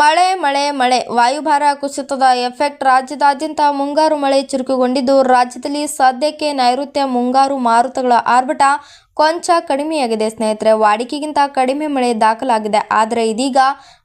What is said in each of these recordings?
ಮಳೆ ಮಳೆ ಮಳೆ ವಾಯುಭಾರ ಕುಸಿತದ ಎಫೆಕ್ಟ್ ರಾಜ್ಯದಾದ್ಯಂತ ಮುಂಗಾರು ಮಳೆ ಚುರುಕುಗೊಂಡಿದ್ದು, ರಾಜ್ಯದಲ್ಲಿ ಸದ್ಯಕ್ಕೆ ನೈಋತ್ಯ ಮುಂಗಾರು ಮಾರುತಗಳ ಆರ್ಭಟ ಕೊಂಚ ಕಡಿಮೆಯಾಗಿದೆ ಸ್ನೇಹಿತರೆ. ವಾಡಿಕೆಗಿಂತ ಕಡಿಮೆ ಮಳೆ ದಾಖಲಾಗಿದೆ. ಆದರೆ ಇದೀಗ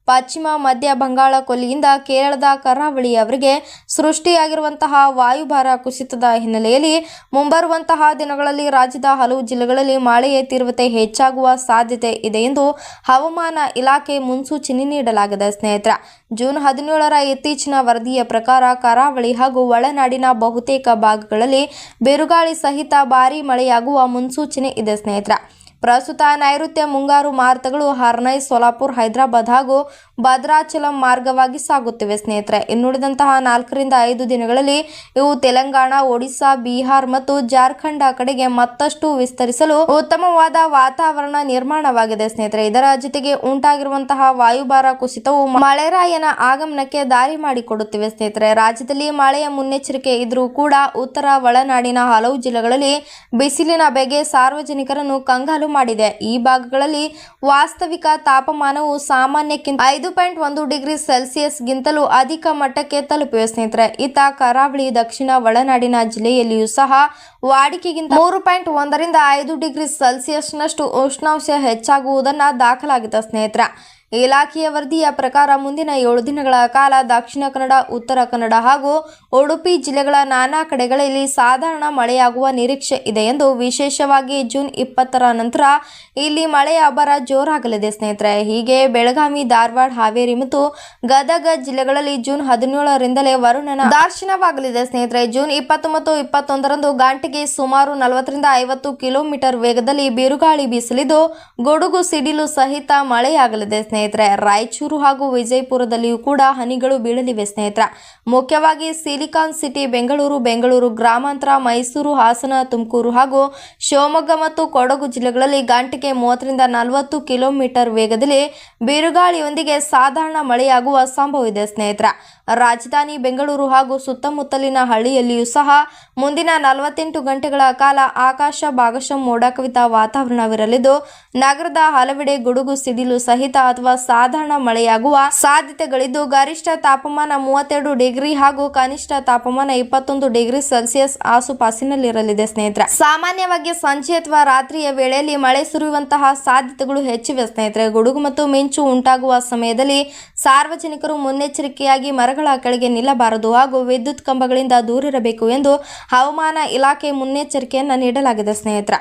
ಪಶ್ಚಿಮ ಮಧ್ಯ ಬಂಗಾಳ ಕೊಲ್ಲಿಯಿಂದ ಕೇರಳದ ಕರಾವಳಿಯವರೆಗೆ ಸೃಷ್ಟಿಯಾಗಿರುವಂತಹ ವಾಯುಭಾರ ಕುಸಿತದ ಹಿನ್ನೆಲೆಯಲ್ಲಿ ಮುಂಬರುವಂತಹ ದಿನಗಳಲ್ಲಿ ರಾಜ್ಯದ ಹಲವು ಜಿಲ್ಲೆಗಳಲ್ಲಿ ಮಳೆಯ ತೀವ್ರತೆ ಹೆಚ್ಚಾಗುವ ಸಾಧ್ಯತೆ ಇದೆ ಎಂದು ಹವಾಮಾನ ಇಲಾಖೆ ಮುನ್ಸೂಚನೆ ನೀಡಲಾಗಿದೆ ಸ್ನೇಹಿತರೆ. ಜೂನ್ 17ರ ಇತ್ತೀಚಿನ ವರದಿಯ ಪ್ರಕಾರ ಕರಾವಳಿ ಹಾಗೂ ಒಳನಾಡಿನ ಬಹುತೇಕ ಭಾಗಗಳಲ್ಲಿ ಬಿರುಗಾಳಿ ಸಹಿತ ಭಾರೀ ಮಳೆಯಾಗುವ ಮುನ್ಸೂಚನೆ ಇದೆ ಸ್ನೇಹಿತರೆ. ಪ್ರಸ್ತುತ ನೈಋತ್ಯ ಮುಂಗಾರು ಮಾರುತಗಳು ಹರ್ನೈ, ಸೋಲಾಪುರ್, ಹೈದರಾಬಾದ್ ಹಾಗೂ ಭದ್ರಾಚಲಂ ಮಾರ್ಗವಾಗಿ ಸಾಗುತ್ತಿವೆ ಸ್ನೇಹಿತರೆ. ಇನ್ನುಳಿದಂತಹ 4 ರಿಂದ 5 ದಿನಗಳಲ್ಲಿ ಇವು ತೆಲಂಗಾಣ, ಒಡಿಶಾ, ಬಿಹಾರ್ ಮತ್ತು ಜಾರ್ಖಂಡ್ ಕಡೆಗೆ ಮತ್ತಷ್ಟು ವಿಸ್ತರಿಸಲು ಉತ್ತಮವಾದ ವಾತಾವರಣ ನಿರ್ಮಾಣವಾಗಿದೆ ಸ್ನೇಹಿತರೆ. ಇದರ ಜೊತೆಗೆ ಉಂಟಾಗಿರುವಂತಹ ವಾಯುಭಾರ ಕುಸಿತವು ಮಳೆರಾಯನ ಆಗಮನಕ್ಕೆ ದಾರಿ ಮಾಡಿಕೊಡುತ್ತಿವೆ ಸ್ನೇಹಿತರೆ. ರಾಜ್ಯದಲ್ಲಿ ಮಳೆಯ ಮುನ್ನೆಚ್ಚರಿಕೆ ಇದ್ರೂ ಕೂಡ ಉತ್ತರ ಒಳನಾಡಿನ ಹಲವು ಜಿಲ್ಲೆಗಳಲ್ಲಿ ಬಿಸಿಲಿನ ಬೇಗೆ ಸಾರ್ವಜನಿಕರನ್ನು ಕಂಗಾಲು ಮಾಡಿದೆ. ಈ ಭಾಗಗಳಲ್ಲಿ ವಾಸ್ತವಿಕ ತಾಪಮಾನವು ಸಾಮಾನ್ಯಕ್ಕಿಂತ 5.1 ಡಿಗ್ರಿ ಸೆಲ್ಸಿಯಸ್ ಗಿಂತಲೂ ಅಧಿಕ ಮಟ್ಟಕ್ಕೆ ತಲುಪಿವೆ ಸ್ನೇಹಿತರೆ. ಇತ್ತ ಕರಾವಳಿ, ದಕ್ಷಿಣ ಒಳನಾಡಿನ ಜಿಲ್ಲೆಯಲ್ಲಿಯೂ ಸಹ ವಾಡಿಕೆಗಿಂತ 3.1 ರಿಂದ 5 ಡಿಗ್ರಿ ಸೆಲ್ಸಿಯಸ್ನಷ್ಟು ಉಷ್ಣಾಂಶ ಹೆಚ್ಚಾಗುವುದನ್ನು ದಾಖಲಾಗಿದೆ ಸ್ನೇಹಿತರೆ. ಇಲಾಖೆಯ ವರದಿಯ ಪ್ರಕಾರ ಮುಂದಿನ 7 ದಿನಗಳ ಕಾಲ ದಕ್ಷಿಣ ಕನ್ನಡ, ಉತ್ತರ ಕನ್ನಡ ಹಾಗೂ ಉಡುಪಿ ಜಿಲ್ಲೆಗಳ ನಾನಾ ಕಡೆಗಳಲ್ಲಿ ಸಾಧಾರಣ ಮಳೆಯಾಗುವ ನಿರೀಕ್ಷೆ ಇದೆ ಎಂದು, ವಿಶೇಷವಾಗಿ ಜೂನ್ 20ರ ನಂತರ ಇಲ್ಲಿ ಮಳೆಯ ಅಬ್ಬರ ಜೋರಾಗಲಿದೆ ಸ್ನೇಹಿತರೆ. ಹೀಗೆ ಬೆಳಗಾವಿ, ಧಾರವಾಡ, ಹಾವೇರಿ ಮತ್ತು ಗದಗ ಜಿಲ್ಲೆಗಳಲ್ಲಿ ಜೂನ್ 17ರಿಂದಲೇ ವರುಣನ ದರ್ಶನವಾಗಲಿದೆ ಸ್ನೇಹಿತರೆ. ಜೂನ್ 20 ಮತ್ತು 21ರಂದು ಗಂಟೆಗೆ ಸುಮಾರು 40 ರಿಂದ 50 ಕಿಲೋಮೀಟರ್ ವೇಗದಲ್ಲಿ ಬಿರುಗಾಳಿ ಬೀಸಲಿದ್ದು, ಗುಡುಗು ಸಿಡಿಲು ಸಹಿತ ಮಳೆಯಾಗಲಿದೆ ಸ್ನೇಹಿತರೆ. ರಾಯಚೂರು ಹಾಗೂ ವಿಜಯಪುರದಲ್ಲಿಯೂ ಕೂಡ ಹನಿಗಳು ಬೀಳಲಿವೆ ಸ್ನೇಹಿತರೆ. ಮುಖ್ಯವಾಗಿ ಸಿಲಿಕಾನ್ ಸಿಟಿ ಬೆಂಗಳೂರು ಗ್ರಾಮಾಂತರ, ಮೈಸೂರು, ಹಾಸನ, ತುಮಕೂರು ಹಾಗೂ ಶಿವಮೊಗ್ಗ ಮತ್ತು ಕೊಡಗು ಜಿಲ್ಲೆಗಳಲ್ಲಿ ಗಂಟೆಗೆ 30 ರಿಂದ 40 ಕಿಲೋಮೀಟರ್ ವೇಗದಲ್ಲಿ ಬಿರುಗಾಳಿಯೊಂದಿಗೆ ಸಾಧಾರಣ ಮಳೆಯಾಗುವ ಸಂಭವವಿದೆ ಸ್ನೇಹಿತರೆ. ರಾಜಧಾನಿ ಬೆಂಗಳೂರು ಹಾಗೂ ಸುತ್ತಮುತ್ತಲಿನ ಹಳ್ಳಿಯಲ್ಲಿಯೂ ಸಹ ಮುಂದಿನ 48 ಗಂಟೆಗಳ ಕಾಲ ಆಕಾಶ ಭಾಗಶಃ ಮೋಡ ಕವಿದ ವಾತಾವರಣವಿರಲಿದ್ದು, ನಗರದ ಹಲವೆಡೆ ಗುಡುಗು ಸಿಡಿಲು ಸಹಿತ ಅಥವಾ ಸಾಧಾರಣ ಮಳೆಯಾಗುವ ಸಾಧ್ಯತೆಗಳಿದ್ದು, ಗರಿಷ್ಠ ತಾಪಮಾನ 32 ಡಿಗ್ರಿ ಹಾಗೂ ಕನಿಷ್ಠ ತಾಪಮಾನ 21 ಡಿಗ್ರಿ ಸೆಲ್ಸಿಯಸ್ ಆಸುಪಾಸಿನಲ್ಲಿರಲಿದೆ ಸ್ನೇಹಿತರೆ. ಸಾಮಾನ್ಯವಾಗಿ ಸಂಜೆ ಅಥವಾ ರಾತ್ರಿಯ ವೇಳೆಯಲ್ಲಿ ಮಳೆ ಸುರಿಯುವಂತಹ ಸಾಧ್ಯತೆಗಳು ಹೆಚ್ಚಿವೆ ಸ್ನೇಹಿತರೆ. ಗುಡುಗು ಮತ್ತು ಮಿಂಚು ಉಂಟಾಗುವ ಸಮಯದಲ್ಲಿ ಸಾರ್ವಜನಿಕರು ಮುನ್ನೆಚ್ಚರಿಕೆಯಾಗಿ ಮರಗಳ ಕೆಳಗೆ ನಿಲ್ಲಬಾರದು ಹಾಗೂ ವಿದ್ಯುತ್ ಕಂಬಗಳಿಂದ ದೂರಿರಬೇಕು ಎಂದು ಹವಾಮಾನ ಇಲಾಖೆ ಮುನ್ನೆಚ್ಚರಿಕೆಯನ್ನು ನೀಡಲಾಗಿದೆ ಸ್ನೇಹಿತರೆ.